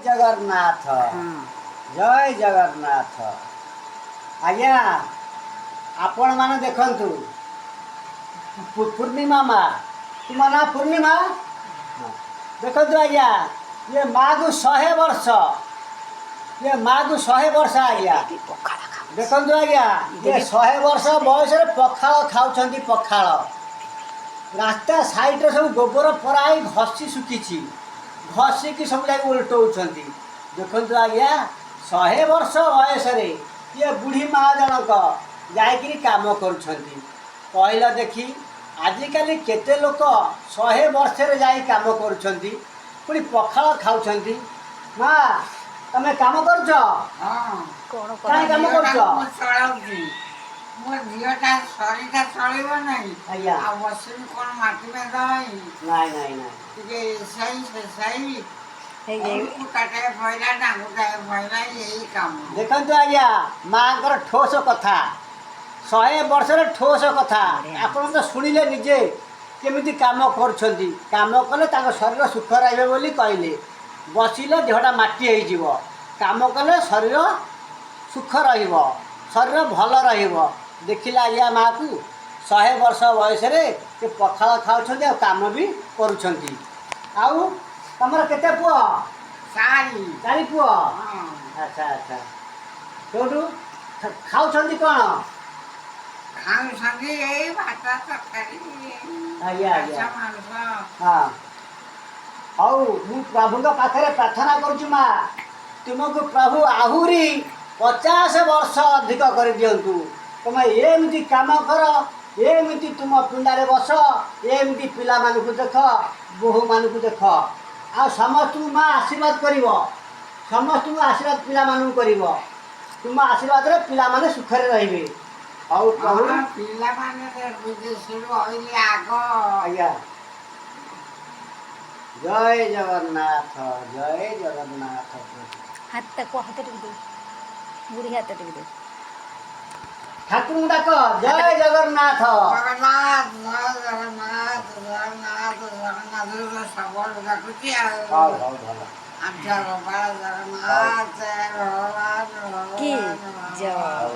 जगन्नाथ जय जगन्नाथ आज्ञा आपण माने देखंतु पूर्णिमा माँ तुम ना पूर्णिमा देखंतु आज्ञा ये माँ को 100 वर्ष ये माँ को 100 वर्ष आज्ञा देखंतु आज्ञा ये 100 वर्ष बयस पखाल खाऊछंती पखाल रास्ता साइड रे सब गोबर पराई घसी सुखी घसिकी सब जाक उल्टौछंती देखंतु आज्ञा 100 वर्ष बयस ये बुढ़ी माँ जनक जाइकरी काम करुछंती कहला देखी आजिकल केते लोक 100 वर्ष रे जाई काम करुछंती पुणी पखाल खाऊछंती माँ तमे काम करछ कौन काई काम करछ मो झीटा शरीर चलव नहीं आज्ञा बसिन कौन माटी में दई नाई नाई नाई टिके सही से सही हे जे काटे भइला डांगु काटे भइला यही काम देखंतु आज्ञा माँकर ठोस कथा 100 वर्ष रे ठोस कथा आपण तो सुनिले निजे केमिति काम करछंती काम कले ताको शरीर सुख रहबे बोली कहले बसिले देहटा माटी होई जीवो काम कले शरीर सुख रहिबो शरीर भल रहिबो देखिला आज्ञा माँ को 100 वर्ष बयस रे के पखाल खाउछंती आ काम भी करूछंती आउ तमर केते पुओ सारी 4 पुओ हाँ अच्छा अच्छा छोटू खाउछंती कोन खाऊ संगे यही भात तरकारी आज्ञा आज्ञा मांस हाँ हौ मु प्रभु पाखे प्रार्थना करुछु माँ तुमको प्रभु आहुरी 50 वर्ष अधिक कर दियंतु तुम एमती काम कर एमती तुम पिंडारे बस एमती पिला मानकु देख बोहू मानकु देख आ समस्त माँ आशीर्वाद करिव समस्त आशीर्वाद पिला मानकु करिव तुम आशीर्वाद रे पिला माने सुखरे रहिबे हौ प्रभु पिला माने विदेशरू आइले आगो आज्ञा जय जगन्नाथ जय जगन्नाथ हाथ तक हाथ टिक दे बुढ़ी हाथ टिक दे ठाकुर डाक जय जगन्नाथ जगन्नाथ जगन्नाथ जगन्नाथ जगन्नाथ सबल डाकुची हौ हौ भला आमच्या बाबा जगन्नाथ भगवान की भगवान जय हौ